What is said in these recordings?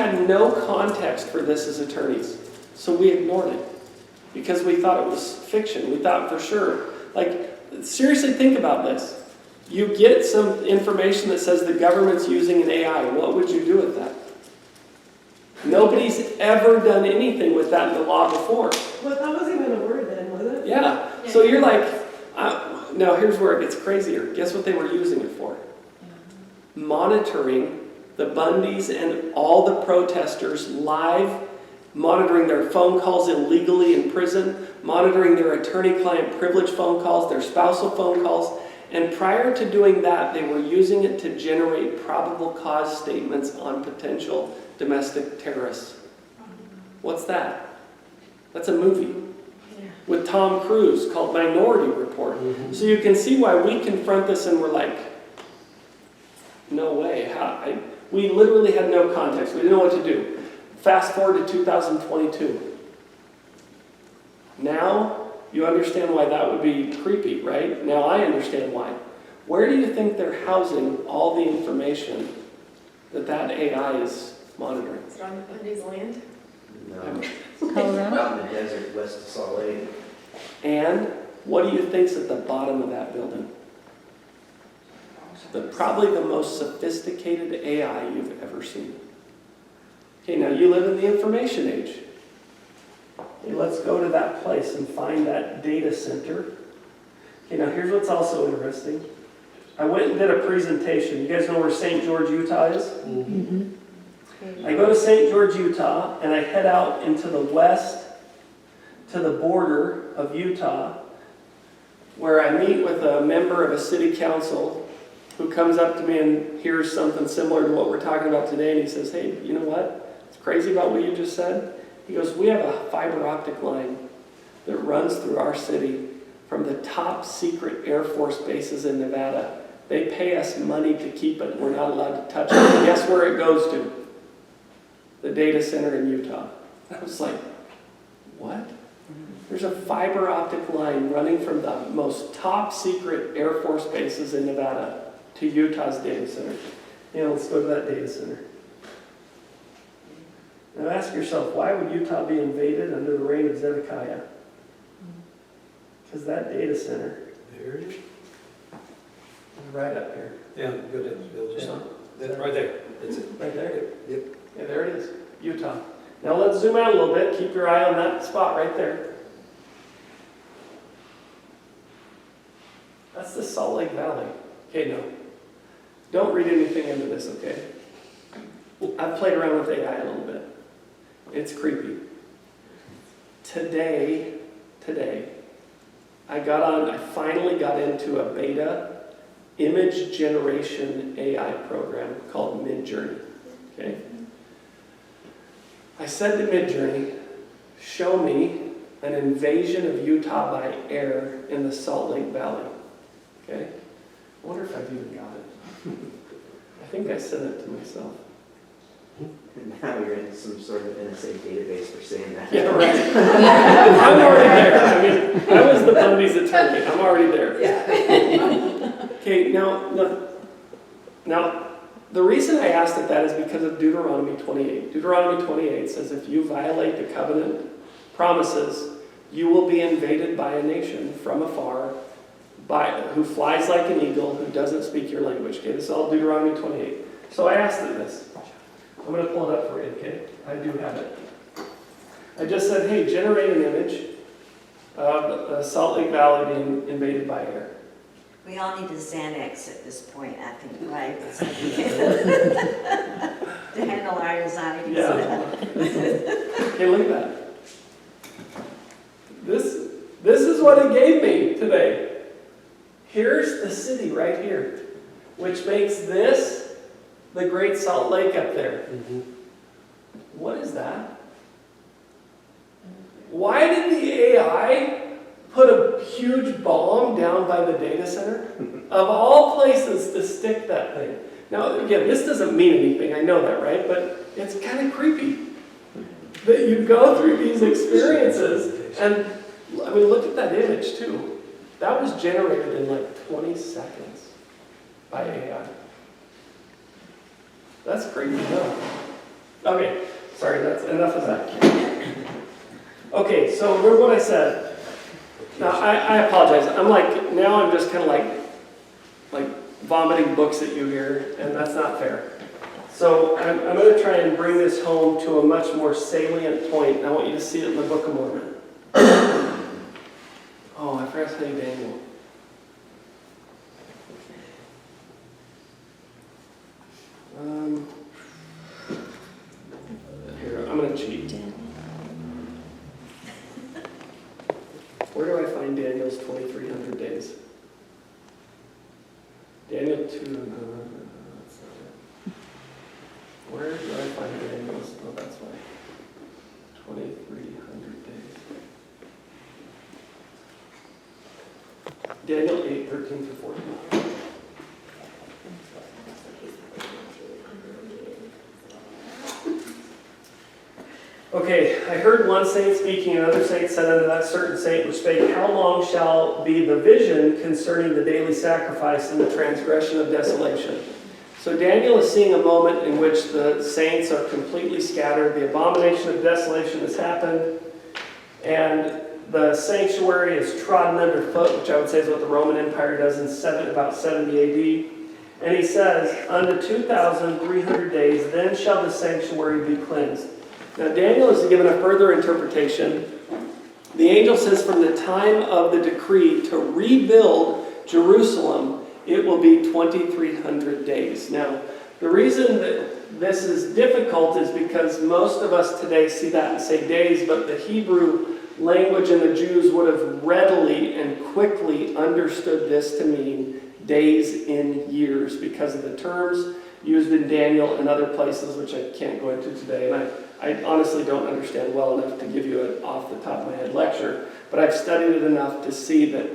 had no context for this as attorneys, so we ignored it because we thought it was fiction. We thought for sure. Like, seriously think about this. You get some information that says the government's using an AI. What would you do with that? Nobody's ever done anything with that in the law before. Well, that wasn't even a word then, was it? Yeah. So you're like, now here's where it gets crazier. Guess what they were using it for? Monitoring the Bundys and all the protesters live, monitoring their phone calls illegally in prison, monitoring their attorney-client privilege phone calls, their spousal phone calls. And prior to doing that, they were using it to generate probable cause statements on potential domestic terrorists. What's that? That's a movie with Tom Cruise called Minority Report. So you can see why we confront this and we're like, no way. We literally had no context. We didn't know what to do. Fast forward to 2022. Now, you understand why that would be creepy, right? Now I understand why. Where do you think they're housing all the information that AI is monitoring? Is it on the Bundy's land? No. Colorado? Out in the desert west of Salt Lake. And what do you think's at the bottom of that building? Probably the most sophisticated AI you've ever seen. Okay, now you live in the information age. Okay, let's go to that place and find that data center. Okay, now here's what's also interesting. I went and did a presentation. You guys know where St. George, Utah is? Mm-hmm. I go to St. George, Utah, and I head out into the west to the border of Utah, where I meet with a member of a city council who comes up to me and hears something similar to what we're talking about today, and he says, hey, you know what? It's crazy about what you just said. He goes, we have a fiber optic line that runs through our city from the top secret Air Force bases in Nevada. They pay us money to keep it, and we're not allowed to touch it. And guess where it goes to? The data center in Utah. I was like, what? There's a fiber optic line running from the most top secret Air Force bases in Nevada to Utah's data center. Let's go to that data center. Now ask yourself, why would Utah be invaded under the reign of Zedekiah? Because that data center There it is. is right up here. Yeah, go ahead, Bill. Just Yeah. That's right there. That's it. Right there. Yep. Yeah, there it is. Utah. Now let's zoom out a little bit. Keep your eye on that spot right there. That's the Salt Lake Valley. Okay, no. Don't read anything into this, okay? I've played around with AI a little bit. It's creepy. Today, I finally got into a beta image generation AI program called Midjourney. Okay? I said to Midjourney, show me an invasion of Utah by air in the Salt Lake Valley. Okay? I wonder if I've even got it. I think I said it to myself. Now you're in some sort of NSA database for saying that. Yeah, right. I'm already there. I mean, I was the Bundy's attorney. I'm already there. Yeah. Okay, now, the reason I asked it that is because of Deuteronomy 28. Deuteronomy 28 says if you violate the covenant promises, you will be invaded by a nation from afar, who flies like an eagle, who doesn't speak your language. Okay, this is all Deuteronomy 28. So I asked it this. I'm going to pull it up for you, okay? I do have it. I just said, hey, generate an image of Salt Lake Valley being invaded by air. We all need a Xanax at this point, I think, right? To handle our anxieties. Yeah. Okay, look at that. This is what it gave me today. Here's the city right here, which makes this the Great Salt Lake up there. Mm-hmm. What is that? Why did the AI put a huge bomb down by the data center? Of all places to stick that thing. Now, again, this doesn't mean anything. I know that, right? But it's kind of creepy that you go through these experiences. And, I mean, look at that image, too. That was generated in like 20 seconds by AI. That's creepy enough. Okay, sorry, that's enough of that. Okay, so remember what I said. Now, I apologize. Now I'm just kind of like vomiting books at you here, and that's not fair. So I'm going to try and bring this home to a much more salient point. I want you to see it in the Book of Mormon. Oh, I forgot to tell you Daniel. Here, I'm going to cheat. Where do I find Daniel's 2300 days? Daniel 2, that's not it. Where do I find Daniel's? Oh, that's why. 2300 days. Daniel 8, 13 through 14. Okay, I heard one saint speaking, another saint said unto that certain saint which spake, How long shall be the vision concerning the daily sacrifice and the transgression of desolation? So Daniel is seeing a moment in which the saints are completely scattered, the abomination of desolation has happened, and the sanctuary is trodden underfoot, which I would say is what the Roman Empire does in about 70 AD. And he says, Unto 2,300 days, then shall the sanctuary be cleansed. Now Daniel is given a further interpretation. The angel says from the time of the decree to rebuild Jerusalem, it will be 2,300 days. Now, the reason that this is difficult is because most of us today see that and say days, but the Hebrew language and the Jews would have readily and quickly understood this to mean days in years because of the terms used in Daniel and other places, which I can't go into today. And I honestly don't understand well enough to give you an off-the-top-of-my-head lecture, but I've studied it enough to see that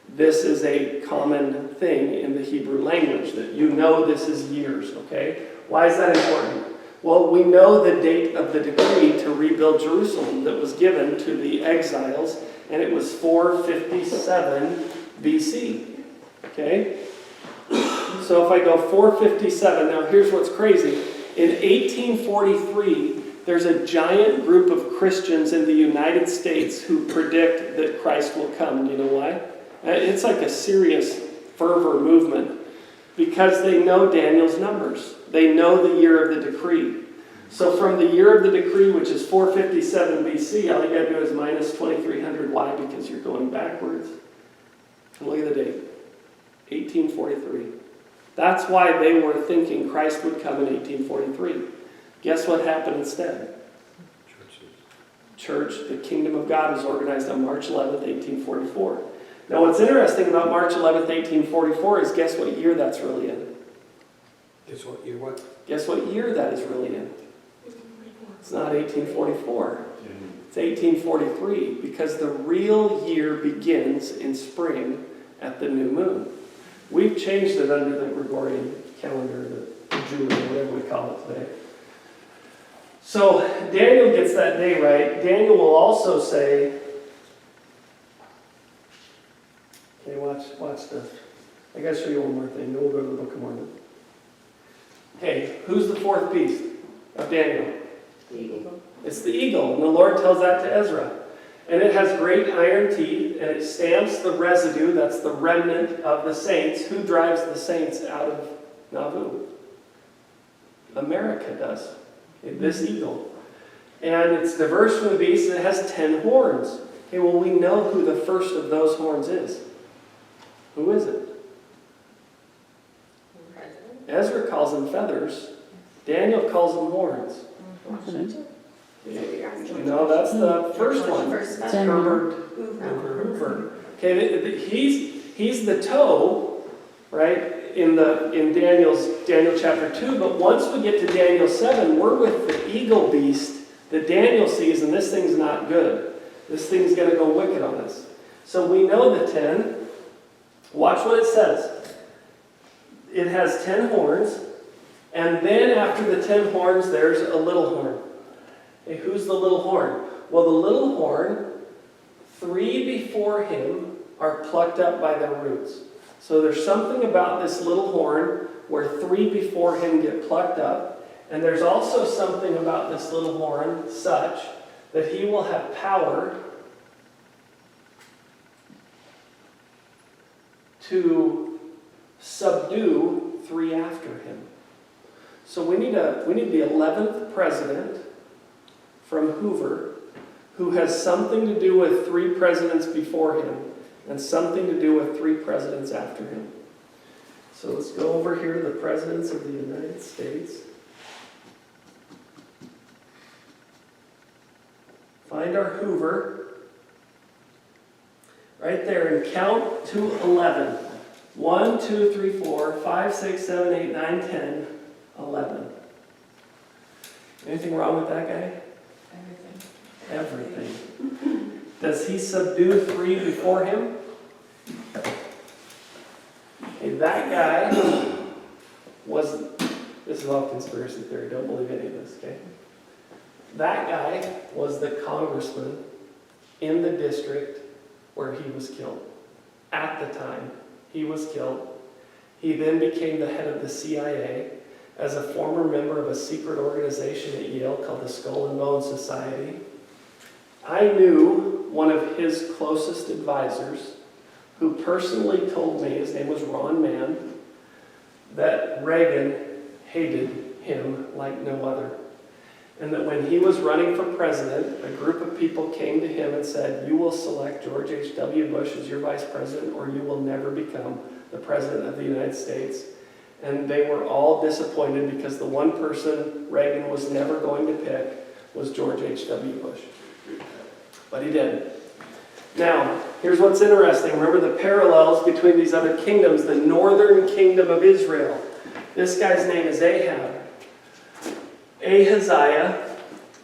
this is a common thing in the Hebrew language, that you know this is years, okay? Why is that important? Well, we know the date of the decree to rebuild Jerusalem that was given to the exiles, and it was 457 BC, okay? So if I go 457, now here's what's crazy. In 1843, there's a giant group of Christians in the United States who predict that Christ will come. Do you know why? It's like a serious fervor movement because they know Daniel's numbers. They know the year of the decree. So from the year of the decree, which is 457 BC, all you got to do is minus 2,300. Why? Because you're going backwards. And look at the date. 1843. That's why they were thinking Christ would come in 1843. Guess what happened instead? Church, the kingdom of God was organized on March 11th, 1844. Now what's interesting about March 11th, 1844 is guess what year that's really in? Guess what year what? Guess what year that is really in? It's not 1844. It's 1843 because the real year begins in spring at the new moon. We've changed it under the Gregorian calendar, the Julian, whatever we call it today. So Daniel gets that day right. Daniel will also say, okay, watch this. I got to show you one more thing, then we'll go to the Book of Mormon. Hey, who's the fourth beast of Daniel? The eagle. It's the eagle, and the Lord tells that to Ezra. And it has great iron teeth, and it stamps the residue, that's the remnant of the saints. Who drives the saints out of Nauvoo? America does. This eagle. And it's diverse from the beast, and it has 10 horns. Okay, well, we know who the first of those horns is. Who is it? Ezra calls them feathers. Daniel calls them horns. No, that's the first one. That's Herbert Hoover. Okay, he's the toe, right? In Daniel chapter 2, but once we get to Daniel 7, we're with the eagle beast that Daniel sees, and this thing's not good. This thing's going to go wicked on us. So we know the 10. Watch what it says. It has 10 horns, and then after the 10 horns, there's a little horn. Hey, who's the little horn? Well, the little horn, 3 before him are plucked up by their roots. So there's something about this little horn where 3 before him get plucked up, And there's also something about this little horn such that he will have power to subdue 3 after him. So we need the 11th president from Hoover who has something to do with 3 presidents before him and something to do with 3 presidents after him. So let's go over here to the presidents of the United States. Find our Hoover. Right there, and count to 11. 1, 2, 3, 4, 5, 6, 7, 8, 9, 10, 11. Anything wrong with that guy? Everything. Does he subdue 3 before him? Okay, that guy was, this is all conspiracy theory, don't believe any of this, okay? That guy was the congressman in the district where he was killed. At the time he was killed, he then became the head of the CIA as a former member of a secret organization at Yale called the Skull and Bone Society. I knew one of his closest advisors who personally told me, his name was Ron Mann, that Reagan hated him like no other. And that when he was running for president, a group of people came to him and said, you will select George H.W. Bush as your vice president or you will never become the president of the United States. And they were all disappointed because the one person Reagan was never going to pick was George H.W. Bush. But he did. Now, here's what's interesting. Remember the parallels between these other kingdoms. The northern kingdom of Israel. This guy's name is Ahab. Ahaziah,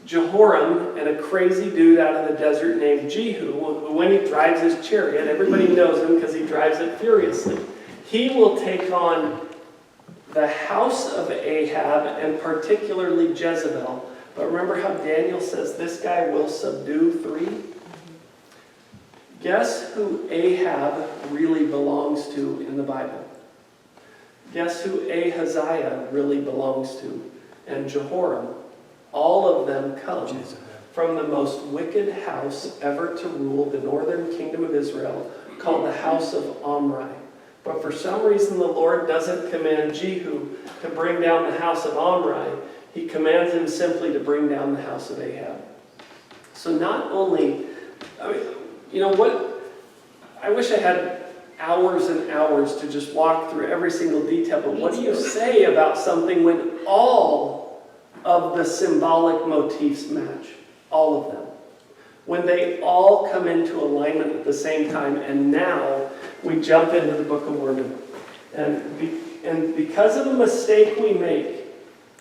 Jehoram, and a crazy dude out of the desert named Jehu, who when he drives his chariot, everybody knows him because he drives it furiously. He will take on the house of Ahab and particularly Jezebel. But remember how Daniel says this guy will subdue 3? Guess who Ahab really belongs to in the Bible? Guess who Ahaziah really belongs to? And Jehoram. All of them come from the most wicked house ever to rule the northern kingdom of Israel, called the house of Omri. But for some reason the Lord doesn't command Jehu to bring down the house of Omri. He commands him simply to bring down the house of Ahab. So not only, you know what, I wish I had hours and hours to just walk through every single detail, but what do you say about something when all of the symbolic motifs match? All of them. When they all come into alignment at the same time, and now we jump into the Book of Mormon. And because of a mistake we make,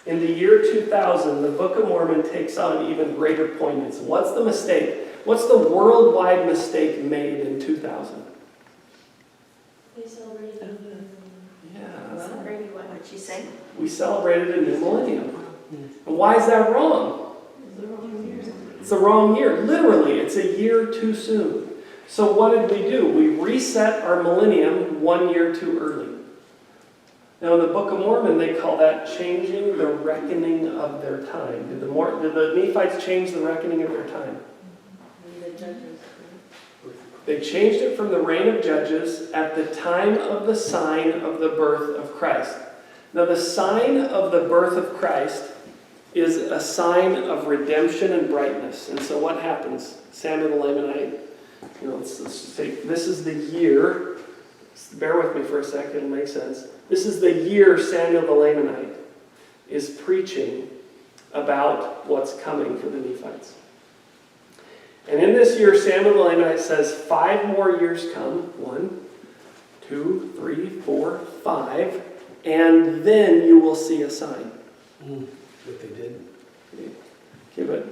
in the year 2000, the Book of Mormon takes on even greater poignance. What's the mistake? What's the worldwide mistake made in 2000? They celebrated the Yeah. Celebrated what? What'd you say? We celebrated a new millennium. And why is that wrong? It was the wrong year. It's the wrong year. Literally, it's a year too soon. So what did we do? We reset our millennium 1 year too early. Now in the Book of Mormon, they call that changing the reckoning of their time. Did the Nephites change the reckoning of their time? The judges. They changed it from the reign of Judges at the time of the sign of the birth of Christ. Now the sign of the birth of Christ is a sign of redemption and brightness. And so what happens? Samuel the Lamanite, let's just take, this is the year, bear with me for a second, it'll make sense. This is the year Samuel the Lamanite is preaching about what's coming for the Nephites. And in this year, Samuel the Lamanite says, 5 more years come. 1, 2, 3, 4, 5. And then you will see a sign. What they did. Okay, but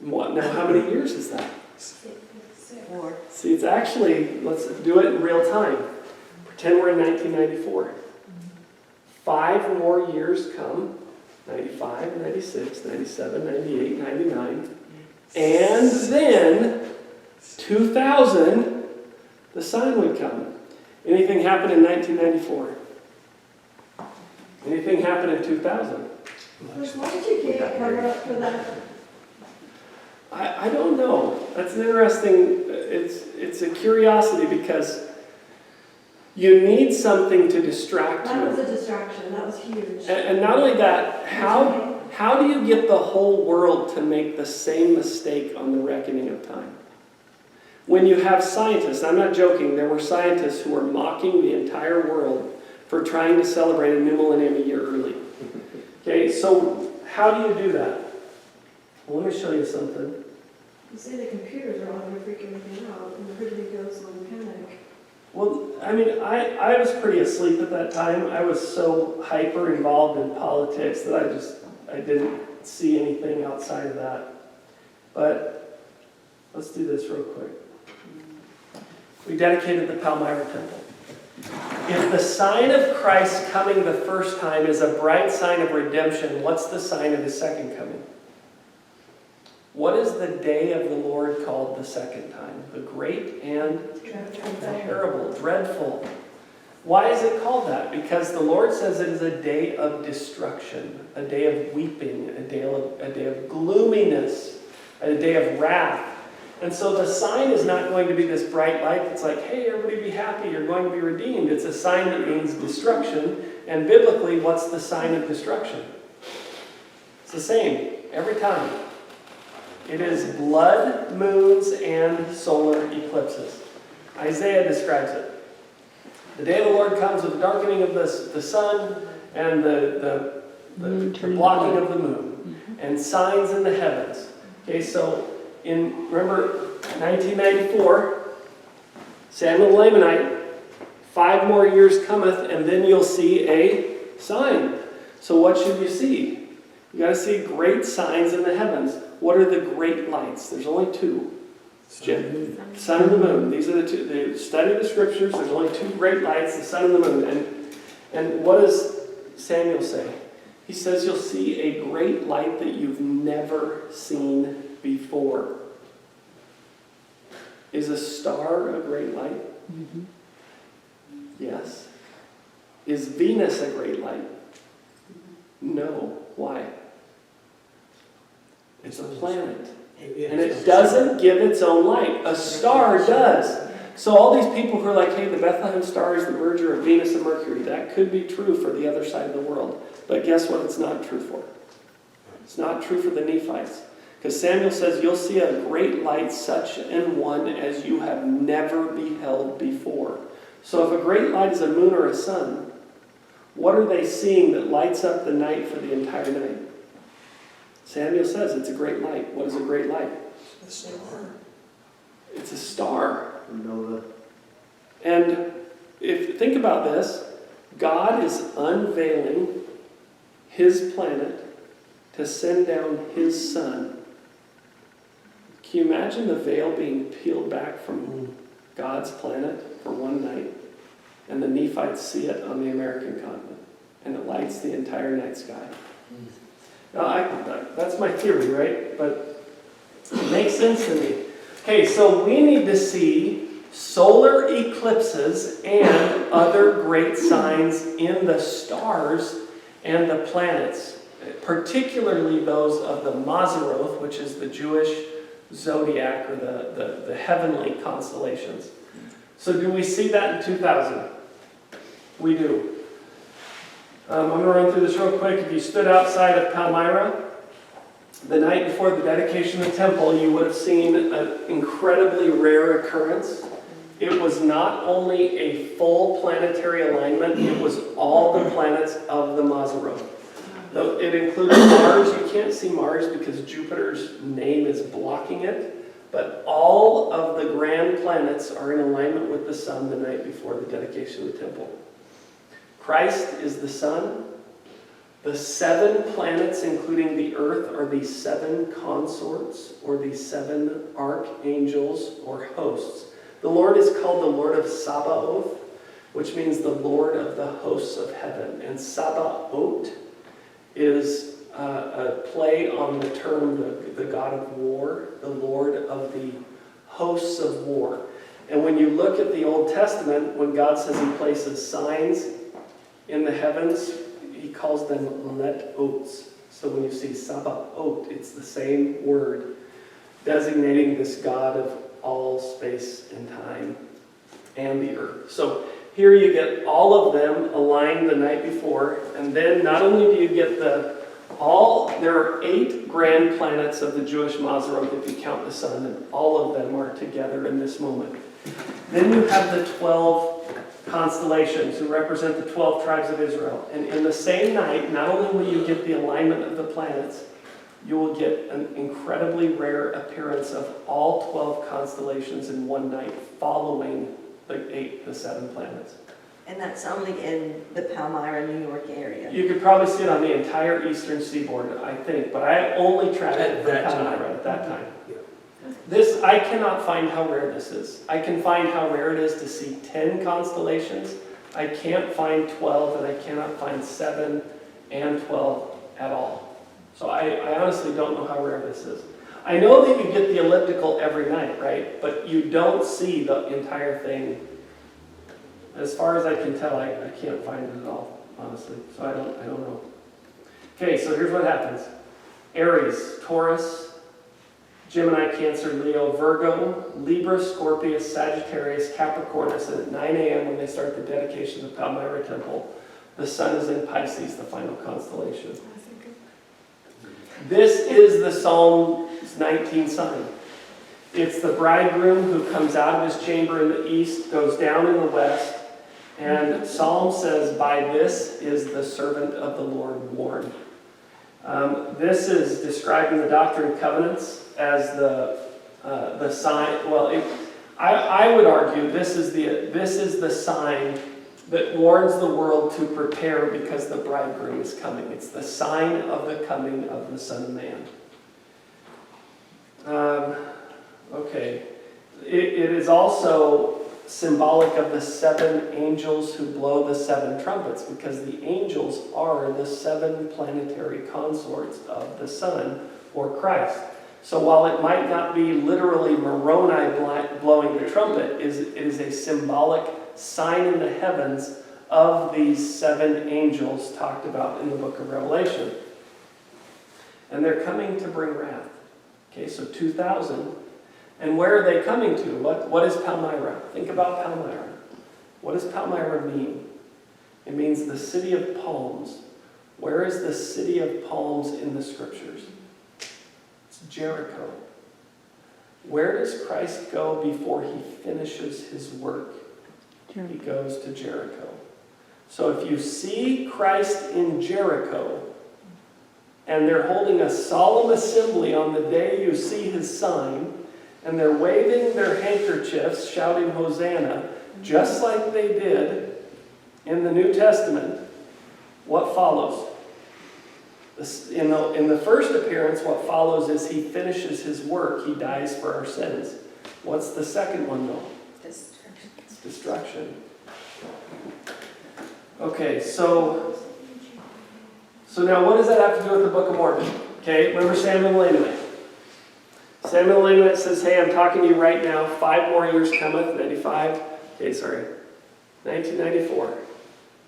what? Now, how many years is that? 4. See, it's actually, let's do it in real time. Pretend we're in 1994. 5 more years come. 95, 96, 97, 98, 99. And then, 2000, the sign would come. Anything happen in 1994? Anything happen in 2000? Why did you get covered up for that? I don't know. That's an interesting, it's a curiosity because you need something to distract That was you. a distraction, that was huge. And not only that, how do you get the whole world to make the same mistake on the reckoning of time? When you have scientists, I'm not joking, there were scientists who were mocking the entire world for trying to celebrate a new millennium a year early. Okay, so how do you do that? Well, let me show you something. You say the computers are all going to freak everything out, and everybody goes on panic. Well, I mean, I was pretty asleep at that time. I was so hyper involved in politics that I didn't see anything outside of that. But let's do this real quick. We dedicated the Palmyra temple. If the sign of Christ coming the first time is a bright sign of redemption, what's the sign of his second coming? What is the day of the Lord called the second time? The great and terrible, dreadful. Why is it called that? Because the Lord says it is a day of destruction, a day of weeping, a day of gloominess, a day of wrath. And so the sign is not going to be this bright light that's like, hey, everybody be happy, you're going to be redeemed. It's a sign that means destruction. And biblically, what's the sign of destruction? It's the same every time. It is blood, moons, and solar eclipses. Isaiah describes it. The day of the Lord comes with the darkening of the sun and the blocking of the moon and signs in the heavens. Okay, so remember 1994, Samuel the Lamanite, 5 more years cometh, and then you'll see a sign. So what should you see? You got to see great signs in the heavens. What are the great lights? There's only 2. Jim, sun and the moon. These are the 2. They study the scriptures. There's only 2 great lights, the sun and the moon. And what does Samuel say? He says you'll see a great light that you've never seen before. Is a star a great light? Mm-hmm. Yes. Is Venus a great light? No. Why? It's a planet. And it doesn't give its own light. A star does. So all these people who are like, hey, the Bethlehem star is the merger of Venus and Mercury, that could be true for the other side of the world. But guess what it's not true for? It's not true for the Nephites. Because Samuel says, you'll see a great light, such an one as you have never beheld before. So if a great light is a moon or a sun, what are they seeing that lights up the night for the entire night? Samuel says it's a great light. What is a great light? A star. It's a star. Nova. And if think about this, God is unveiling his planet to send down his son. Can you imagine the veil being peeled back from God's planet for one night? And the Nephites see it on the American continent. And it lights the entire night sky. Now, that's my theory, right? But it makes sense to me. Okay, so we need to see solar eclipses and other great signs in the stars and the planets, particularly those of the Mazzaroth, which is the Jewish zodiac or the heavenly constellations. So do we see that in 2000? We do. I'm going to run through this real quick. If you stood outside of Palmyra the night before the dedication of the temple, you would have seen an incredibly rare occurrence. It was not only a full planetary alignment, it was all the planets of the Mazzaroth. It included Mars. You can't see Mars because Jupiter's name is blocking it. But all of the grand planets are in alignment with the sun the night before the dedication of the temple. Christ is the sun. The 7 planets, including the earth, are these 7 consorts, or these 7 archangels or hosts. The Lord is called the Lord of Sabaoth, which means the Lord of the hosts of heaven. And Sabaoth is a play on the term the God of war, the Lord of the hosts of war. And when you look at the Old Testament, when God says he places signs in the heavens, he calls them let-ots. So when you see Sabaoth, it's the same word designating this God of all space and time and the earth. So here you get all of them aligned the night before, and then not only do you get there are 8 grand planets of the Jewish Mazarot if you count the sun, and all of them are together in this moment. Then you have the 12 constellations who represent the 12 tribes of Israel. And in the same night, not only will you get the alignment of the planets, you will get an incredibly rare appearance of all 12 constellations in one night following the 7 planets. And that's only in the Palmyra, New York area. You could probably see it on the entire eastern seaboard, I think, but I only tracked it At from that time. Palmyra at that time. Yeah. This, I cannot find how rare this is. I can find how rare it is to see 10 constellations. I can't find 12, and I cannot find 7 and 12 at all. So I honestly don't know how rare this is. I know that you get the elliptical every night, right? But you don't see the entire thing. As far as I can tell, I can't find it at all, honestly. So I don't know. Okay, so here's what happens. Aries, Taurus, Gemini, Cancer, Leo, Virgo, Libra, Scorpius, Sagittarius, Capricornus, and at 9 a.m. when they start the dedication of the Palmyra temple, the sun is in Pisces, the final constellation. This is the Psalm 19 sign. It's the bridegroom who comes out of his chamber in the east, goes down in the west, and Psalm says, by this is the servant of the Lord warned. This is described in the Doctrine and Covenants as the sign. Well, I would argue this is the sign that warns the world to prepare because the bridegroom is coming. It's the sign of the coming of the Son of Man. Okay. It is also symbolic of the 7 angels who blow the 7 trumpets, because the angels are the 7 planetary consorts of the Son, or Christ. So while it might not be literally Moroni blowing the trumpet, it is a symbolic sign in the heavens of these 7 angels talked about in the book of Revelation. And they're coming to bring wrath. Okay, so 2000. And where are they coming to? What is Palmyra? Think about Palmyra. What does Palmyra mean? It means the city of palms. Where is the city of palms in the scriptures? It's Jericho. Where does Christ go before he finishes his work? He goes to Jericho. So if you see Christ in Jericho, and they're holding a solemn assembly on the day you see his sign, and they're waving their handkerchiefs, shouting Hosanna, just like they did in the New Testament, what follows? In the first appearance, what follows is he finishes his work. He dies for our sins. What's the second one, though? Destruction. It's destruction. Okay, so now what does that have to do with the Book of Mormon? Okay, remember Samuel Millennium. Samuel Millennium says, hey, I'm talking to you right now. 5 more years cometh, 1994.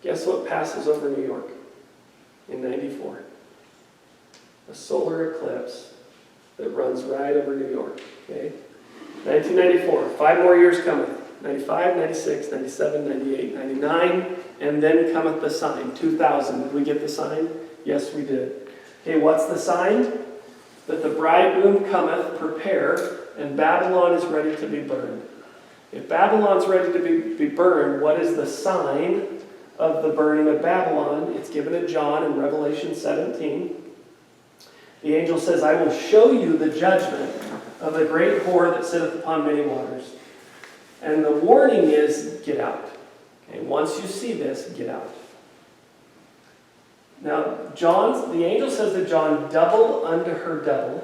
Guess what passes over New York in 94? A solar eclipse that runs right over New York. Okay? 1994, 5 more years cometh. 95, 96, 97, 98, 99, and then cometh the sign. 2000. Did we get the sign? Yes, we did. Okay, what's the sign? That the bridegroom cometh, prepare, and Babylon is ready to be burned. If Babylon's ready to be burned, what is the sign of the burning of Babylon? It's given to John in Revelation 17. The angel says, I will show you the judgment of the great whore that sitteth upon many waters. And the warning is, get out. Okay, once you see this, get out. Now, the angel says to John, double unto her double.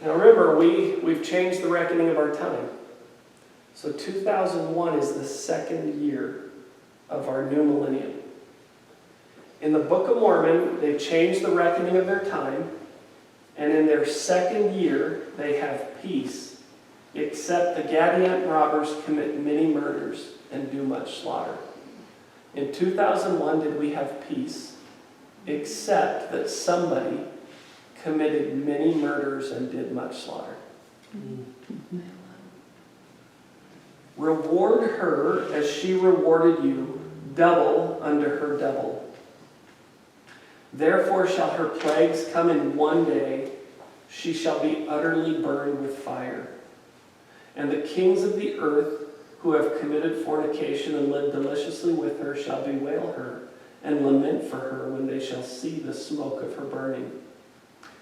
Now remember, we've changed the reckoning of our time. So 2001 is the 2nd year of our new millennium. In the Book of Mormon, they've changed the reckoning of their time, and in their 2nd year, they have peace, except the Gadianton robbers commit many murders and do much slaughter. In 2001, did we have peace? Except that somebody committed many murders and did much slaughter. Reward her as she rewarded you, double unto her double. Therefore shall her plagues come in one day, she shall be utterly burned with fire. And the kings of the earth who have committed fornication and lived deliciously with her shall bewail her and lament for her when they shall see the smoke of her burning.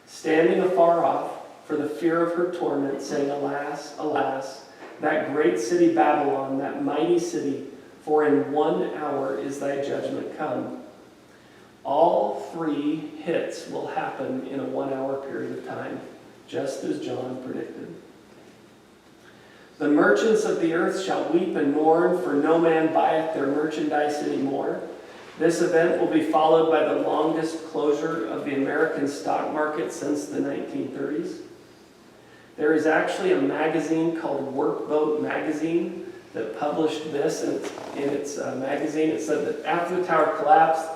Standing afar off for the fear of her torment, saying, Alas, alas, that great city Babylon, that mighty city, for in 1 hour is thy judgment come. All 3 hits will happen in a 1 hour period of time, just as John predicted. The merchants of the earth shall weep and mourn, for no man buyeth their merchandise anymore. This event will be followed by the longest closure of the American stock market since the 1930s. There is actually a magazine called Workboat Magazine that published this in its magazine. It said that after the tower collapsed,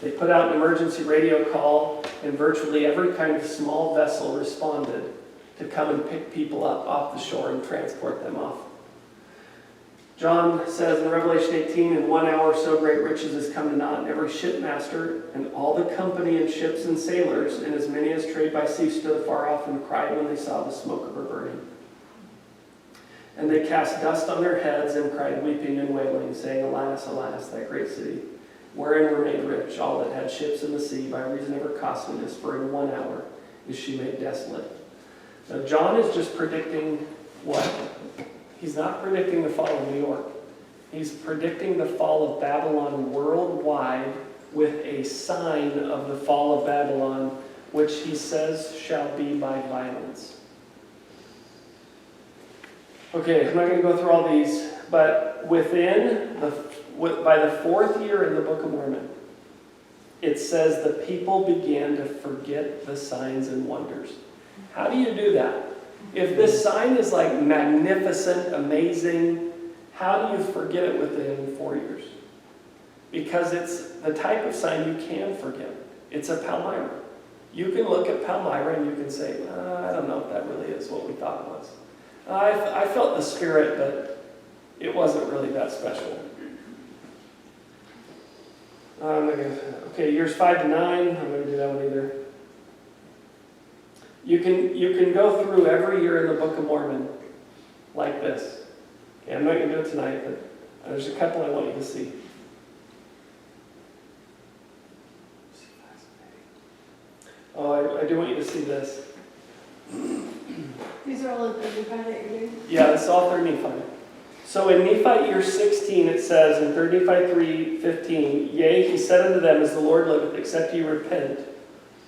they put out an emergency radio call, and virtually every kind of small vessel responded to come and pick people up off the shore and transport them off. John says in Revelation 18, in 1 hour so great riches has come to naught, and every shipmaster and all the company and ships and sailors, and as many as trade by sea, stood afar off and cried when they saw the smoke of her burning. And they cast dust on their heads and cried, weeping and wailing, saying, Alas, alas, that great city, wherein were made rich all that had ships in the sea by reason of her costliness, for in 1 hour is she made desolate. Now, John is just predicting what? He's not predicting the fall of New York. He's predicting the fall of Babylon worldwide with a sign of the fall of Babylon, which he says shall be by violence. Okay, I'm not going to go through all these, but by the 4th year in the Book of Mormon, it says the people began to forget the signs and wonders. How do you do that? If this sign is like magnificent, amazing, how do you forget it within 4 years? Because it's the type of sign you can forget. It's a Palmyra. You can look at Palmyra and you can say, I don't know if that really is what we thought it was. I felt the spirit, but it wasn't really that special. Okay, years 5 to 9. I'm not going to do that one either. You can go through every year in the Book of Mormon like this. Okay, I'm not going to do it tonight, but there's a couple I want you to see. Oh, I do want you to see this. These are all in the Nephi that you're doing? Yeah, it's all 3rd Nephi. So in Nephi year 16 it says in 3rd Nephi 3:15, Yea, he said unto them, As the Lord liveth, except ye repent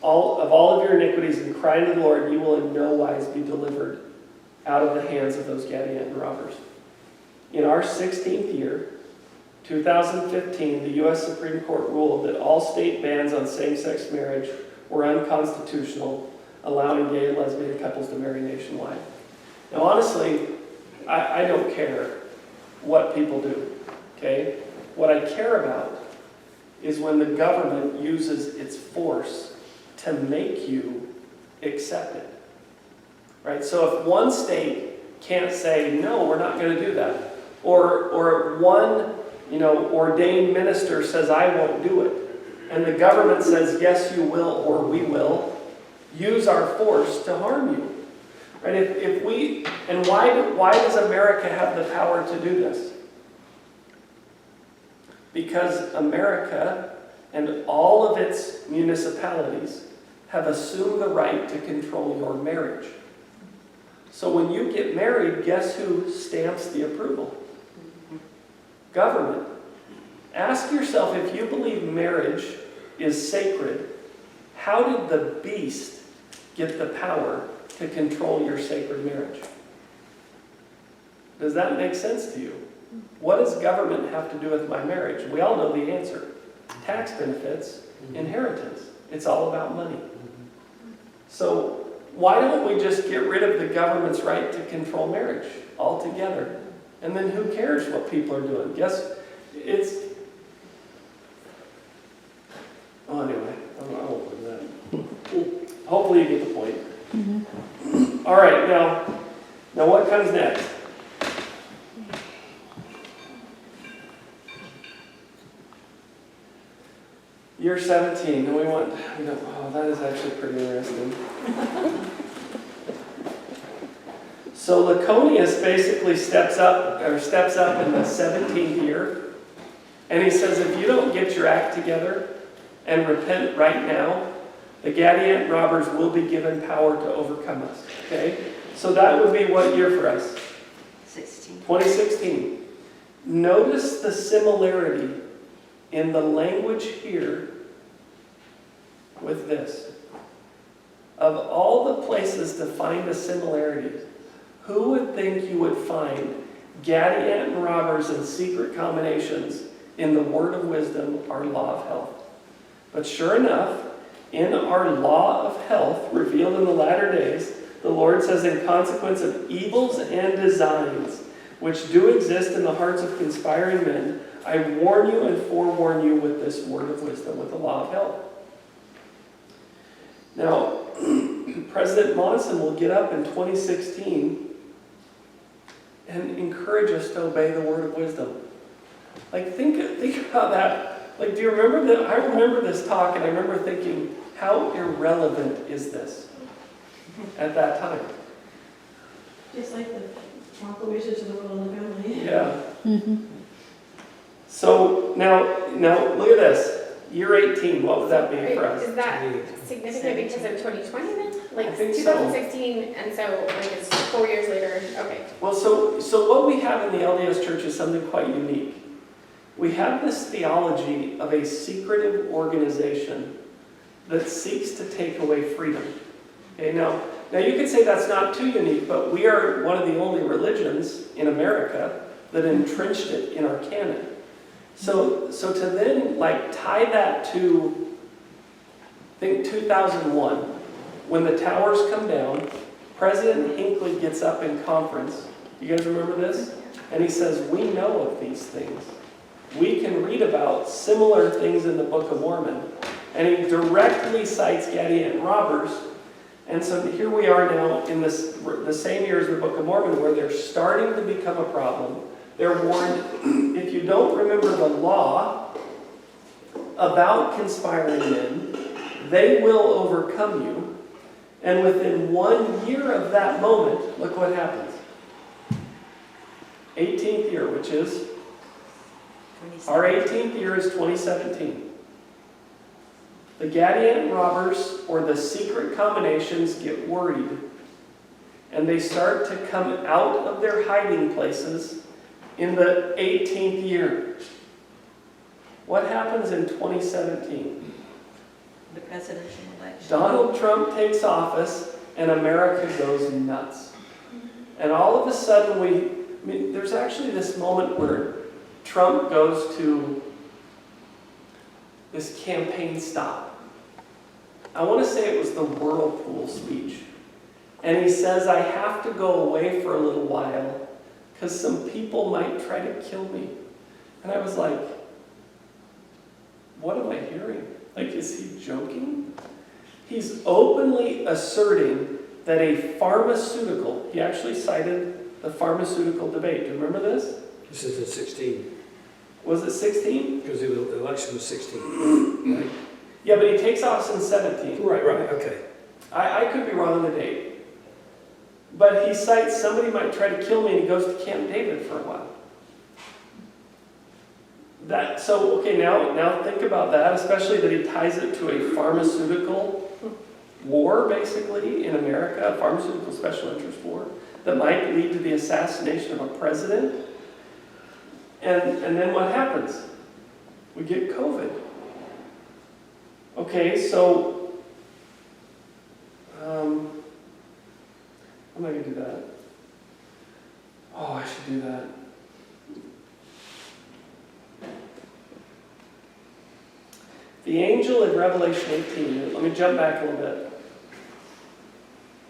of all of your iniquities and cry unto the Lord, you will in no wise be delivered out of the hands of those Gadianton robbers. In our 16th year, 2015, the U.S. Supreme Court ruled that all state bans on same-sex marriage were unconstitutional, allowing gay and lesbian couples to marry nationwide. Now, honestly, I don't care what people do, okay? What I care about is when the government uses its force to make you accept it, right? So if one state can't say, no, we're not going to do that, or one, ordained minister says, I won't do it, and the government says, yes, you will, or we will, use our force to harm you, right? And why does America have the power to do this? Because America and all of its municipalities have assumed the right to control your marriage. So when you get married, guess who stamps the approval? Government. Ask yourself, if you believe marriage is sacred, how did the beast get the power to control your sacred marriage? Does that make sense to you? What does government have to do with my marriage? We all know the answer. Tax benefits, inheritance. It's all about money. So why don't we just get rid of the government's right to control marriage altogether? And then who cares what people are doing? hopefully you get the point. All right, now what comes next? Year 17, and oh, that is actually pretty interesting. So Laconius basically steps up in the 17th year, and he says, if you don't get your act together and repent right now, the Gadianton robbers will be given power to overcome us. Okay? So that would be what year for us? 16. 2016. Notice the similarity in the language here with this. Of all the places to find a similarity, who would think you would find Gadianton robbers and secret combinations in the word of wisdom, our law of health? But sure enough, in our law of health, revealed in the latter days, the Lord says, in consequence of evils and designs which do exist in the hearts of conspiring men, I warn you and forewarn you with this word of wisdom, with the law of health. Now, President Monson will get up in 2016 and encourage us to obey the word of wisdom. Like, think about that. Like, do you remember that? I remember this talk, and I remember thinking, how irrelevant is this at that time? Just like the proclamation to the world and the family. Yeah. So now look at this. Year 18, what would that be for us? Is that significant because of 2020 then? I Like think so. 2016, and so like it's 4 years later. Okay. Well, so what we have in the LDS Church is something quite unique. We have this theology of a secretive organization that seeks to take away freedom. Okay, now you could say that's not too unique, but we are one of the only religions in America that entrenched it in our canon. So to then tie that to, I think 2001, when the towers come down, President Hinckley gets up in conference. You guys remember this? And he says, we know of these things. We can read about similar things in the Book of Mormon. And he directly cites Gadianton robbers. And so here we are now in the same year as the Book of Mormon, where they're starting to become a problem. They're warned, if you don't remember the law about conspiring men, they will overcome you. And within 1 year of that moment, look what happens. 18th year, which is, our 18th year is 2017. The Gadianton robbers, or the secret combinations, get worried. And they start to come out of their hiding places in the 18th year. What happens in 2017? The presidential election. Donald Trump takes office and America goes nuts. And all of a sudden there's actually this moment where Trump goes to this campaign stop. I want to say it was the Whirlpool speech. And he says, I have to go away for a little while because some people might try to kill me. And I was like, what am I hearing? Like, is he joking? He's openly asserting that a pharmaceutical, he actually cited the pharmaceutical debate. Do you remember this? This is in 16, Was it 16? because the election was 16, right? Yeah, but he takes office in 17. Right, okay. I could be wrong on the date. But he cites somebody might try to kill me, and he goes to Camp David for a while. Now think about that, especially that he ties it to a pharmaceutical war, basically, in America, a pharmaceutical special interest war, that might lead to the assassination of a president. And then what happens? We get COVID. Okay, so I'm not going to do that. Oh, I should do that. The angel in Revelation 18, let me jump back a little bit,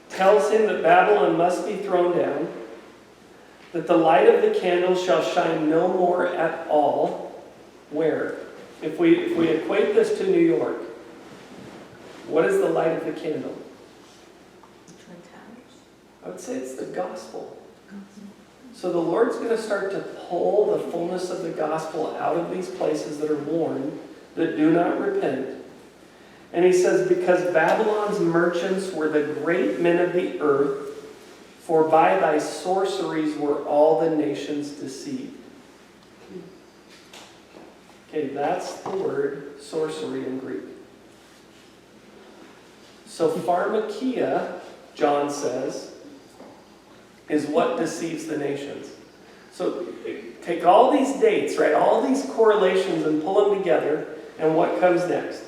tells him that Babylon must be thrown down, that the light of the candle shall shine no more at all. Where? If we equate this to New York, what is the light of the candle? I would say it's the gospel. So the Lord's going to start to pull the fullness of the gospel out of these places that are warned, that do not repent. And he says, because Babylon's merchants were the great men of the earth, for by thy sorceries were all the nations deceived. Okay, that's the word sorcery in Greek. So pharmakia, John says, is what deceives the nations. So take all these dates, right, all these correlations and pull them together, and what comes next?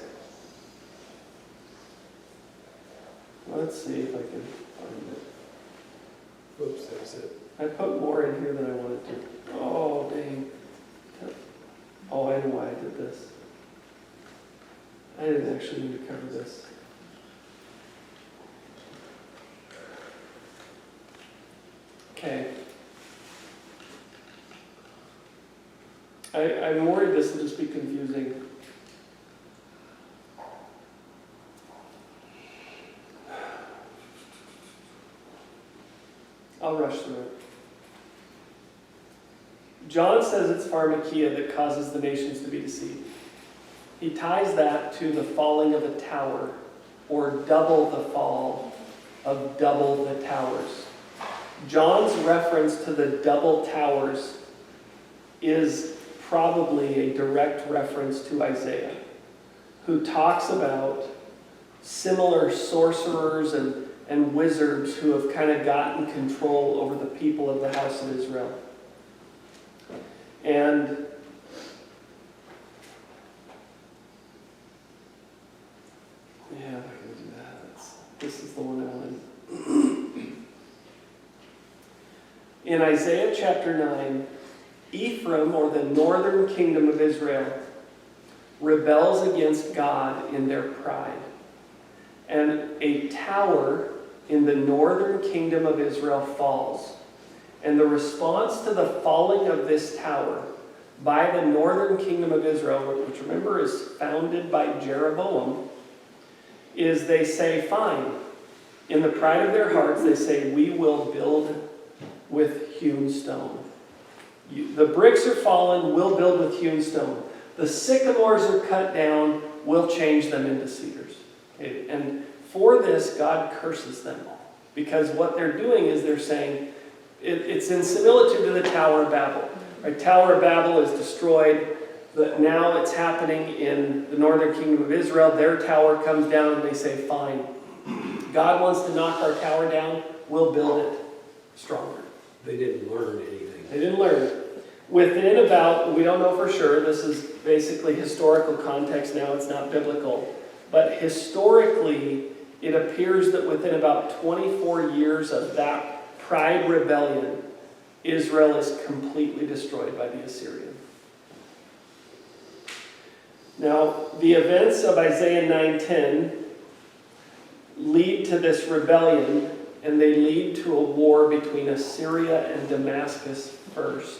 Let's see if I can find it. Oops, that's it. I put more in here than I wanted to. Oh, dang. Oh, I know why I did this. I didn't actually need to cover this. Okay. I'm worried this will just be confusing. I'll rush through it. John says it's pharmakia that causes the nations to be deceived. He ties that to the falling of a tower, or double the fall of double the towers. John's reference to the double towers is probably a direct reference to Isaiah, who talks about similar sorcerers and wizards who have kind of gotten control over the people of the house of Israel. And yeah, I'm not going to do that. This is the one I wanted. In Isaiah chapter 9, Ephraim, or the northern kingdom of Israel, rebels against God in their pride. And a tower in the northern kingdom of Israel falls. And the response to the falling of this tower by the northern kingdom of Israel, which remember is founded by Jeroboam, is they say, fine. In the pride of their hearts, they say, we will build with hewn stone. The bricks are fallen, we'll build with hewn stone. The sycamores are cut down, we'll change them into cedars. Okay? And for this, God curses them. Because what they're doing is they're saying, it's in similitude to the Tower of Babel. Right? Tower of Babel is destroyed, but now it's happening in the northern kingdom of Israel. Their tower comes down and they say, fine. God wants to knock our tower down, we'll build it stronger. They didn't learn anything. They didn't learn. Within about, we don't know for sure, this is basically historical context now, it's not biblical. But historically, it appears that within about 24 years of that pride rebellion, Israel is completely destroyed by the Assyrian. Now, the events of Isaiah 9:10 lead to this rebellion, and they lead to a war between Assyria and Damascus first,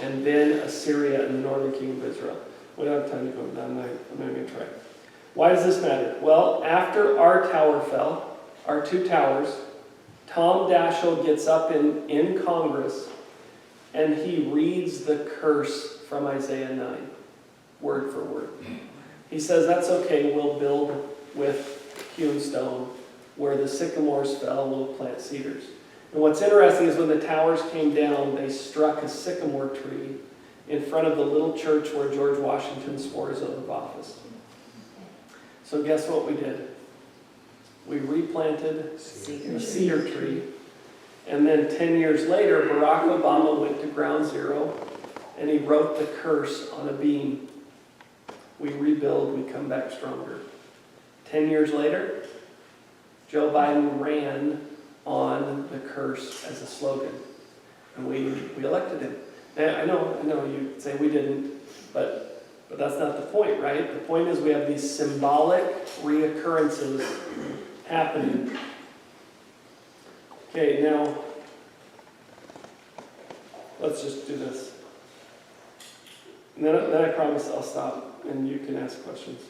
and then Assyria and the northern kingdom of Israel. We don't have time to go down. I'm not going to try. Why does this matter? Well, after our tower fell, our two towers, Tom Daschle gets up in Congress and he reads the curse from Isaiah 9, word for word. He says, that's okay, we'll build with hewn stone. Where the sycamores fell, we'll plant cedars. And what's interesting is when the towers came down, they struck a sycamore tree in front of the little church where George Washington swore his oath of office. So guess what we did? We replanted a cedar tree. And then 10 years later, Barack Obama went to ground zero and he wrote the curse on a beam. We rebuild, we come back stronger. 10 years later, Joe Biden ran on the curse as a slogan. And we elected him. Now, I know you say we didn't, but that's not the point, right? The point is we have these symbolic reoccurrences happening. Okay, now, let's just do this. And then I promise I'll stop and you can ask questions.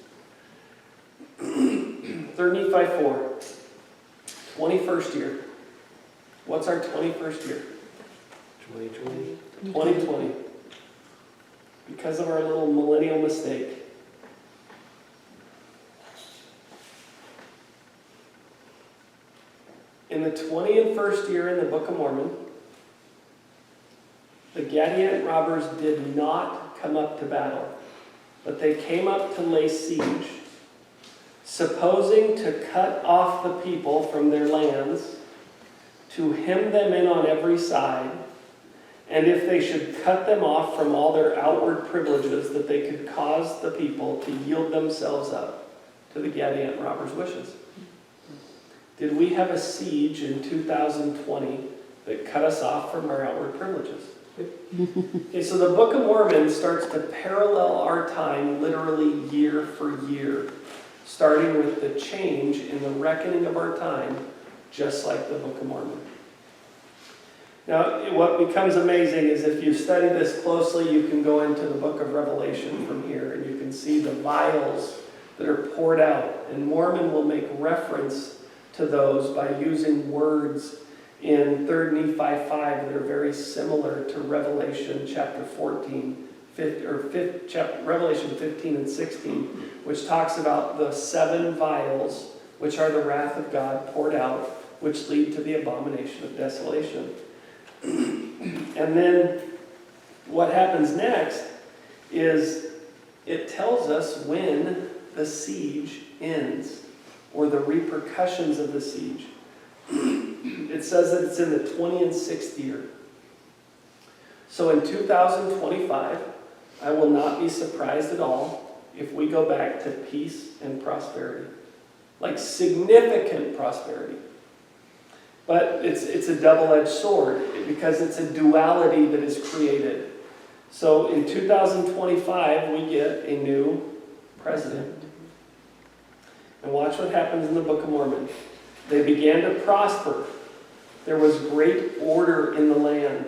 3 Nephi 4, 21st year. What's our 21st year? 2020. 2020. Because of our little millennial mistake. In the 21st year in the Book of Mormon, the Gadianton robbers did not come up to battle, but they came up to lay siege, supposing to cut off the people from their lands, to hem them in on every side, and if they should cut them off from all their outward privileges, that they could cause the people to yield themselves up to the Gadianton robbers' wishes. Did we have a siege in 2020 that cut us off from our outward privileges? Okay, so the Book of Mormon starts to parallel our time literally year for year, starting with the change in the reckoning of our time, just like the Book of Mormon. Now, what becomes amazing is if you study this closely, you can go into the book of Revelation from here, and you can see the vials that are poured out. And Mormon will make reference to those by using words in 3 Nephi 5 that are very similar to Revelation chapter 14, Revelation 15 and 16, which talks about the 7 vials, which are the wrath of God poured out, which lead to the abomination of desolation. And then what happens next is it tells us when the siege ends, or the repercussions of the siege. It says that it's in the 26th year. So in 2025, I will not be surprised at all if we go back to peace and prosperity. Like significant prosperity. But it's a double-edged sword because it's a duality that is created. So in 2025, we get a new president. And watch what happens in the Book of Mormon. They began to prosper. There was great order in the land.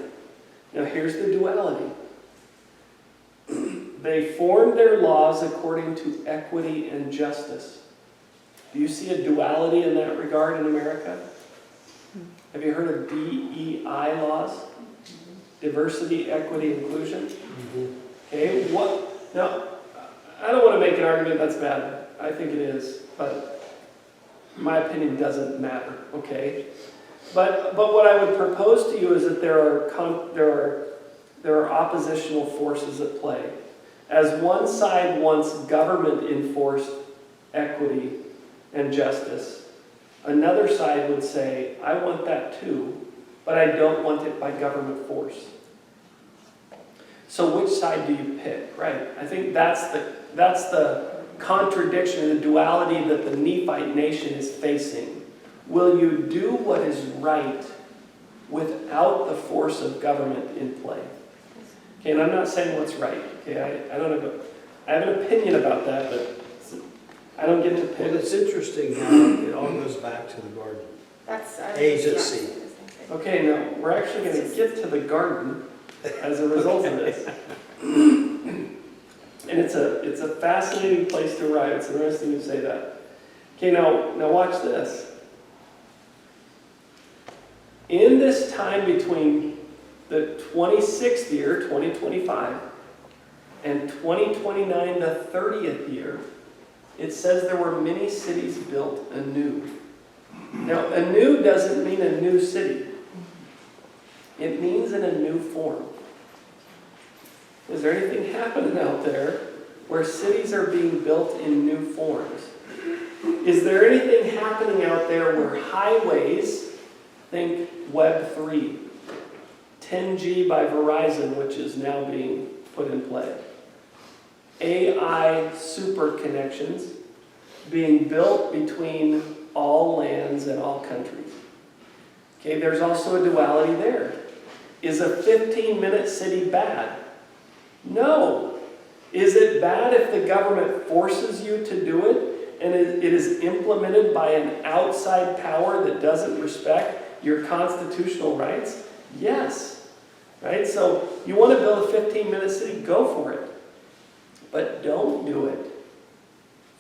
Now here's the duality. They formed their laws according to equity and justice. Do you see a duality in that regard in America? Have you heard of DEI laws? Diversity, equity, inclusion? Okay, what? Now, I don't want to make an argument that's bad. I think it is, but my opinion doesn't matter, okay? But what I would propose to you is that there are oppositional forces at play. As one side wants government-enforced equity and justice, another side would say, I want that too, but I don't want it by government force. So which side do you pick, right? I think that's the contradiction, the duality that the Nephite nation is facing. Will you do what is right without the force of government in play? Okay, and I'm not saying what's right. Okay, I have an opinion about that, but I don't get to pick. Well, it's interesting how it all goes back to the garden. That's Agency. Okay, now we're actually going to get to the garden as a result of this. And it's a fascinating place to arrive. It's interesting you say that. Okay, now watch this. In this time between the 26th year, 2025, and 2029, the 30th year, it says there were many cities built anew. Now, anew doesn't mean a new city. It means in a new form. Is there anything happening out there where cities are being built in new forms? Is there anything happening out there where highways, think Web 3, 10G by Verizon, which is now being put in play, AI super connections being built between all lands and all countries? Okay, there's also a duality there. Is a 15-minute city bad? No. Is it bad if the government forces you to do it and it is implemented by an outside power that doesn't respect your constitutional rights? Yes. Right? So you want to build a 15-minute city, go for it. But don't do it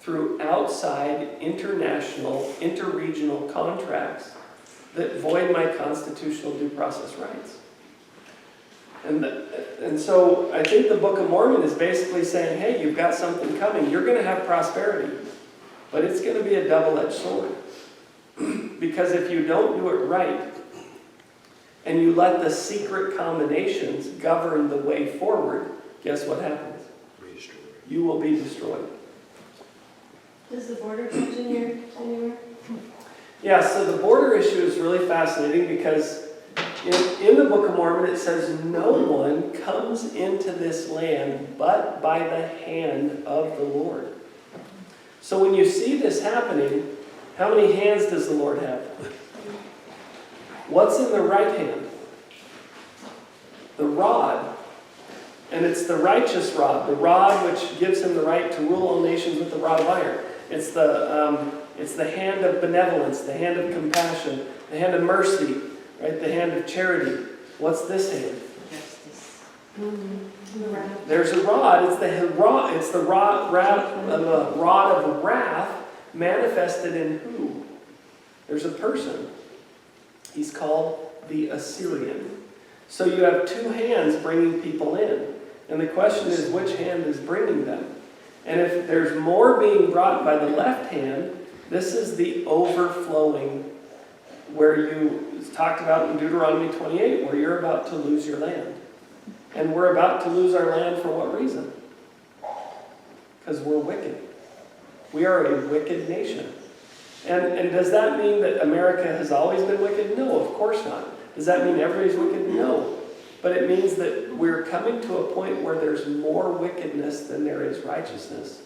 through outside international, interregional contracts that void my constitutional due process rights. And so I think the Book of Mormon is basically saying, hey, you've got something coming. You're going to have prosperity, but it's going to be a double-edged sword. Because if you don't do it right, and you let the secret combinations govern the way forward, guess what happens? You will be destroyed. Does the border change in here anywhere? Yeah, so the border issue is really fascinating because in the Book of Mormon it says no one comes into this land but by the hand of the Lord. So when you see this happening, how many hands does the Lord have? What's in the right hand? The rod. And it's the righteous rod, the rod which gives him the right to rule all nations with the rod of iron. It's the hand of benevolence, the hand of compassion, the hand of mercy, right? The hand of charity. What's this hand? Justice. The wrath. There's a rod. It's the rod of wrath manifested in who? There's a person. He's called the Assyrian. So you have two hands bringing people in. And the question is, which hand is bringing them? And if there's more being brought by the left hand, this is the overflowing where you talked about in Deuteronomy 28, where you're about to lose your land. And we're about to lose our land for what reason? Because we're wicked. We are a wicked nation. And does that mean that America has always been wicked? No, of course not. Does that mean everybody's wicked? No. But it means that we're coming to a point where there's more wickedness than there is righteousness.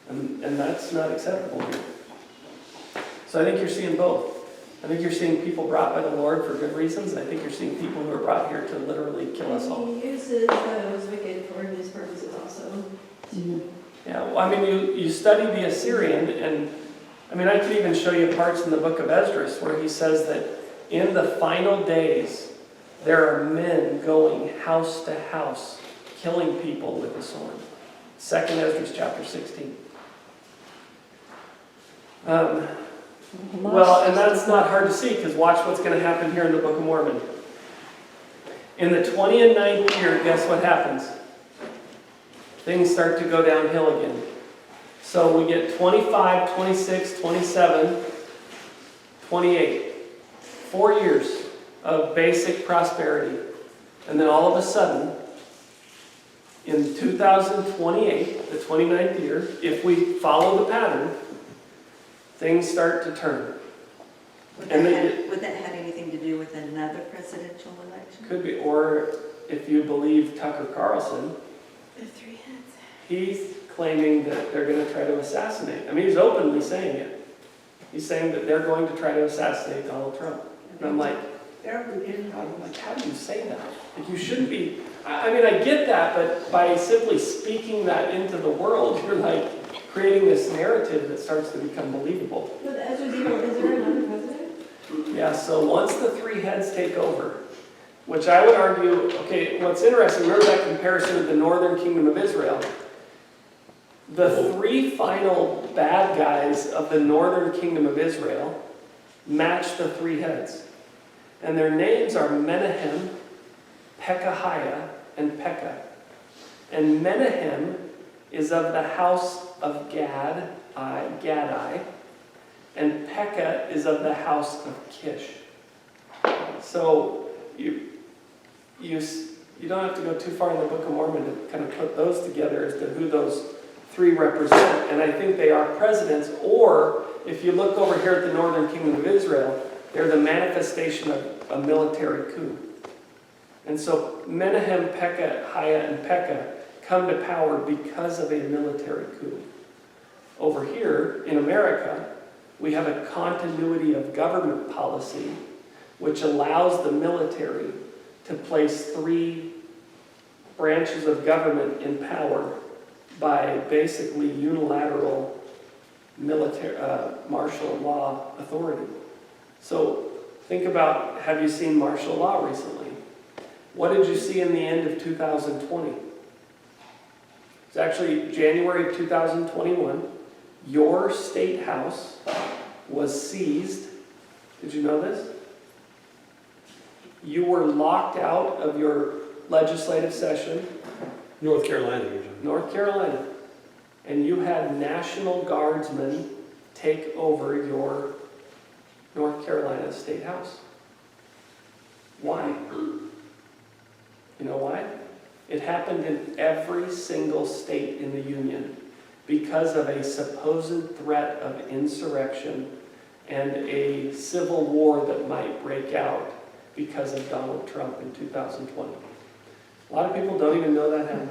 And that's not acceptable here. So I think you're seeing both. I think you're seeing people brought by the Lord for good reasons. And I think you're seeing people who are brought here to literally kill us all. He uses those wicked for his purposes also. Yeah, well, I mean, you study the Assyrian, and I mean, I could even show you parts in the book of Esdras where he says that in the final days, there are men going house to house, killing people with the sword. 2nd Esdras chapter 16. Well, and that's not hard to see, because watch what's going to happen here in the Book of Mormon. In the 29th year, guess what happens? Things start to go downhill again. So we get 25, 26, 27, 28. 4 years of basic prosperity. And then all of a sudden, in 2028, the 29th year, if we follow the pattern, things start to turn. Would And that have anything to do with another presidential election? Could be, or if you believe Tucker Carlson, The three heads. he's claiming that they're going to try to assassinate. I mean, he's openly saying it. He's saying that they're going to try to assassinate Donald Trump. And I'm like, how do you say that? Like, you shouldn't be. I mean, I get that, but by simply speaking that into the world, you're like creating this narrative that starts to become believable. But as is there another president? Yeah, so once the three heads take over, which I would argue, okay, what's interesting, remember that comparison of the northern kingdom of Israel? The three final bad guys of the northern kingdom of Israel match the three heads. And their names are Menahem, Pekahiah, and Pekah. And Menahem is of the house of Gadai, and Pekah is of the house of Kish. So you don't have to go too far in the Book of Mormon to kind of put those together as to who those three represent. And I think they are presidents, or if you look over here at the northern kingdom of Israel, they're the manifestation of a military coup. And so Menahem, Pekahiah, and Pekah come to power because of a military coup. Over here in America, we have a continuity of government policy which allows the military to place three branches of government in power by basically unilateral military martial law authority. So think about, have you seen martial law recently? What did you see in the end of 2020? It's actually January of 2021. Your state house was seized. Did you know this? you were locked out of your legislative session, North Carolina, you're talking. North Carolina, and you had National Guardsmen take over your North Carolina State House. Why? You know why? It happened in every single state in the Union because of a supposed threat of insurrection and a civil war that might break out because of Donald Trump in 2020. A lot of people don't even know that happened.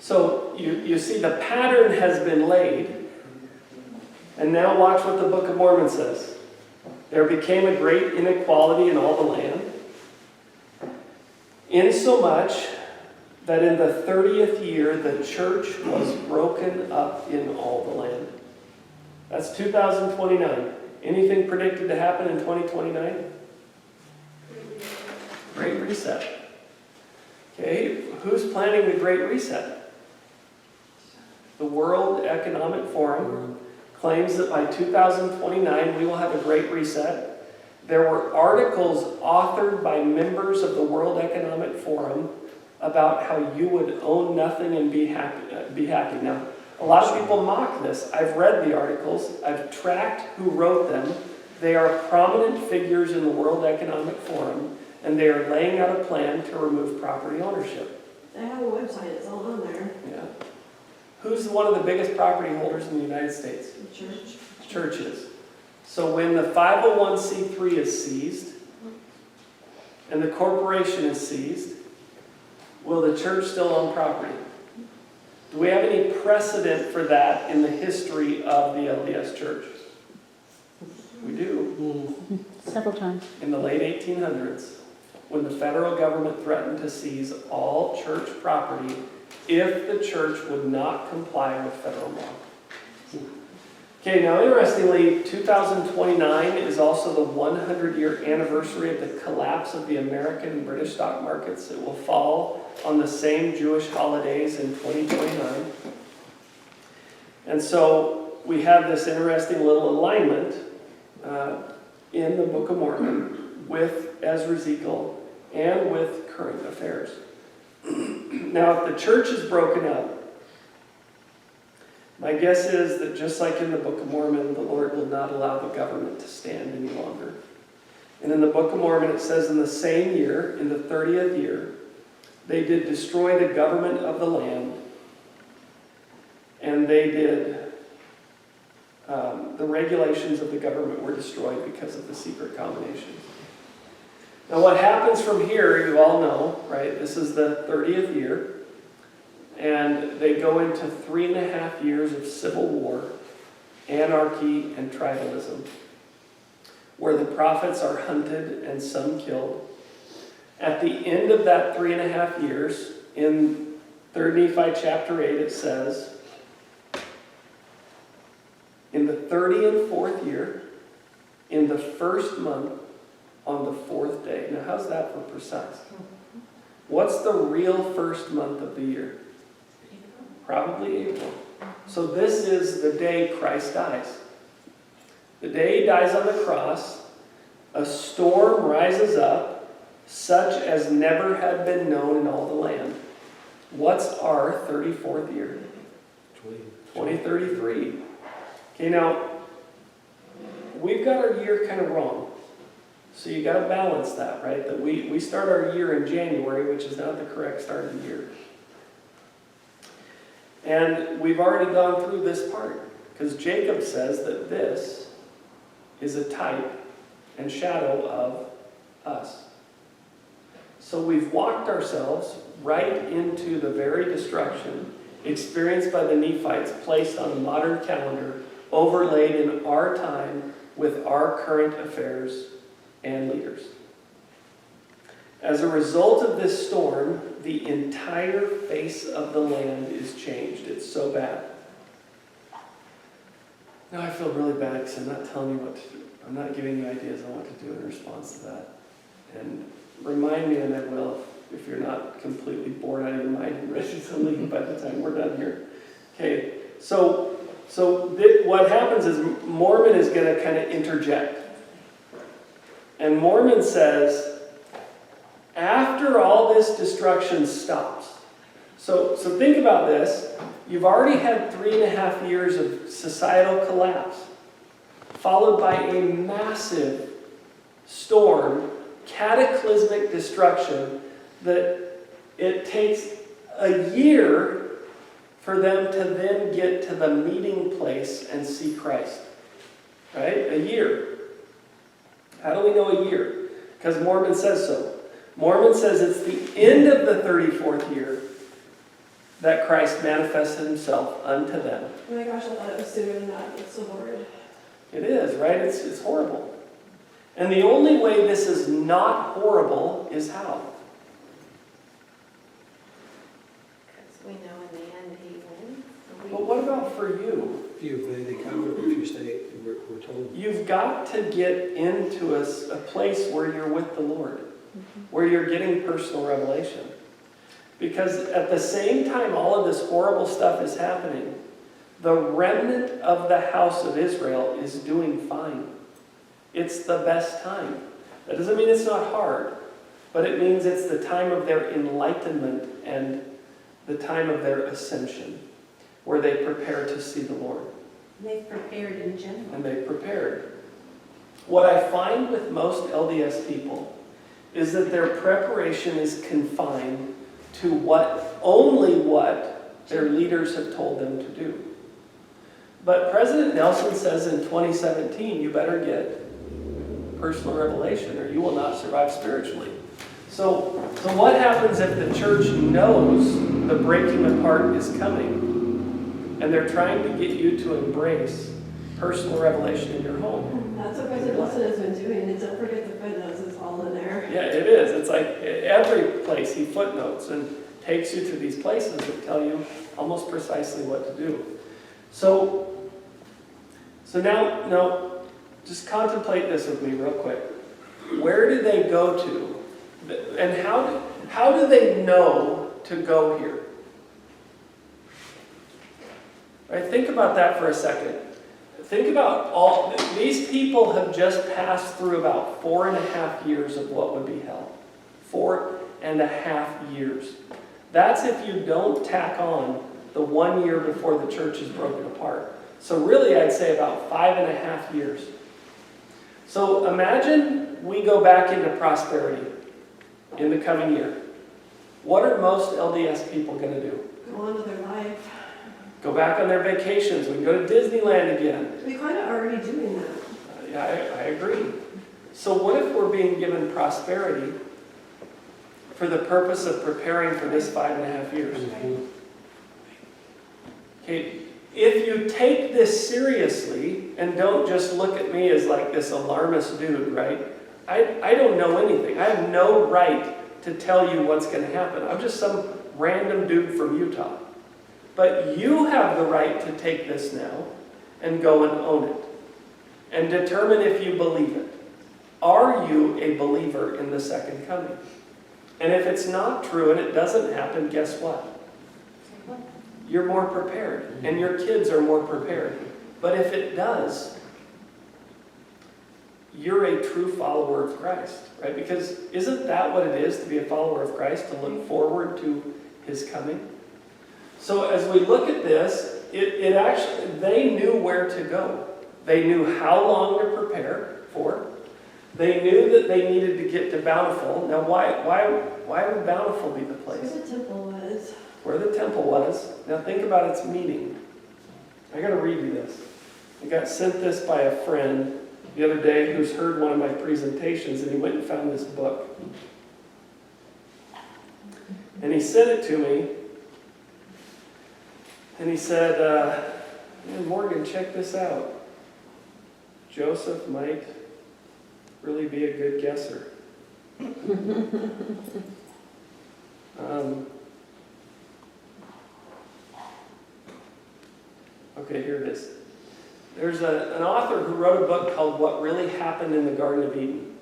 So you see the pattern has been laid, and now watch what the Book of Mormon says. There became a great inequality in all the land, insomuch that in the 30th year the church was broken up in all the land. That's 2029. Anything predicted to happen in 2029? Great Reset. Okay, who's planning the Great Reset? The World Economic Forum claims that by 2029 we will have a Great Reset. There were articles authored by members of the World Economic Forum about how you would own nothing and be happy. Now, a lot of people mock this. I've read the articles. I've tracked who wrote them. They are prominent figures in the World Economic Forum, and they are laying out a plan to remove property ownership. They have a website, it's all on there. Yeah. Who's one of the biggest property holders in the United States? The church. Churches. So when the 501c3 is seized and the corporation is seized, will the church still own property? Do we have any precedent for that in the history of the LDS Church? We do. Several times. In the late 1800s, when the federal government threatened to seize all church property if the church would not comply with federal law. Okay, now interestingly, 2029 is also the 100-year anniversary of the collapse of the American and British stock markets. It will fall on the same Jewish holidays in 2029. And so we have this interesting little alignment in the Book of Mormon with Ezra-Ezekiel and with current affairs. Now, if the church is broken up, my guess is that just like in the Book of Mormon, the Lord will not allow the government to stand any longer. And in the Book of Mormon, it says in the same year, in the 30th year, they did destroy the government of the land, and they did, the regulations of the government were destroyed because of the secret combinations. Now what happens from here, you all know, right? This is the 30th year. And they go into 3.5 years of civil war, anarchy, and tribalism, where the prophets are hunted and some killed. At the end of that 3.5 years, in 3 Nephi chapter 8, it says, in the 34th year, in the first month, on the 4th day. Now, how's that for precise? What's the real first month of the year? Probably April. So this is the day Christ dies. The day he dies on the cross, a storm rises up, such as never had been known in all the land. What's our 34th year? 2033. Okay, now, we've got our year kind of wrong. So you got to balance that, right? That we start our year in January, which is not the correct start of the year. And we've already gone through this part, because Jacob says that this is a type and shadow of us. So we've walked ourselves right into the very destruction experienced by the Nephites, placed on a modern calendar, overlaid in our time with our current affairs and leaders. As a result of this storm, the entire face of the land is changed. It's so bad. Now I feel really bad because I'm not telling you what to do. I'm not giving you ideas on what to do in response to that. And remind me, and I will, if you're not completely bored out of your mind and ready to leave by the time we're done here. Okay, so what happens is Mormon is going to kind of interject. And Mormon says, after all this destruction stops. So think about this. You've already had 3.5 years of societal collapse, followed by a massive storm, cataclysmic destruction, that it takes a year for them to then get to the meeting place and see Christ. Right? A year. How do we know a year? Because Mormon says so. Mormon says it's the end of the 34th year that Christ manifested himself unto them. Oh my gosh, I thought it was sooner than that. It's so horrid. It is, right? It's horrible. And the only way this is not horrible is how? Because we know in the end he wins. But what about for you? If they come, if you stay, we're told. You've got to get into a place where you're with the Lord, where you're getting personal revelation. Because at the same time all of this horrible stuff is happening, the remnant of the house of Israel is doing fine. It's the best time. That doesn't mean it's not hard, but it means it's the time of their enlightenment and the time of their ascension, where they prepare to see the Lord. They've prepared in general. And they prepared. What I find with most LDS people is that their preparation is confined to only what their leaders have told them to do. But President Nelson says in 2017, you better get personal revelation or you will not survive spiritually. So what happens if the church knows the breaking apart is coming and they're trying to get you to embrace personal revelation in your home? That's what President Wilson has been doing, and don't forget the footnotes, it's all in there. Yeah, it is. It's like every place he footnotes and takes you to these places that tell you almost precisely what to do. So now, just contemplate this with me real quick. Where do they go to? And how do they know to go here? Right? Think about that for a second. Think about these people have just passed through about 4.5 years of what would be hell. 4.5 years. That's if you don't tack on the 1 year before the church is broken apart. So really, I'd say about 5.5 years. So imagine we go back into prosperity in the coming year. What are most LDS people going to do? Go on with their life. Go back on their vacations. We can go to Disneyland again. We kind of already doing that. Yeah, I agree. So what if we're being given prosperity for the purpose of preparing for this 5.5 years? Okay, if you take this seriously and don't just look at me as like this alarmist dude, right? I don't know anything. I have no right to tell you what's going to happen. I'm just some random dude from Utah. But you have the right to take this now and go and own it and determine if you believe it. Are you a believer in the second coming? And if it's not true and it doesn't happen, guess what? You're more prepared and your kids are more prepared. But if it does, you're a true follower of Christ, right? Because isn't that what it is to be a follower of Christ, to look forward to his coming? So as we look at this, it actually, they knew where to go. They knew how long to prepare for. They knew that they needed to get to Bountiful. Now why would Bountiful be the place? Where the temple was. Where the temple was. Now think about its meaning. I got to read you this. I got sent this by a friend the other day who's heard one of my presentations, and he went and found this book. And he sent it to me. And he said, "Man, Morgan, check this out. Joseph might really be a good guesser." Okay, here it is. There's an author who wrote a book called What Really Happened in the Garden of Eden.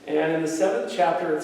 And in the 7th chapter, it's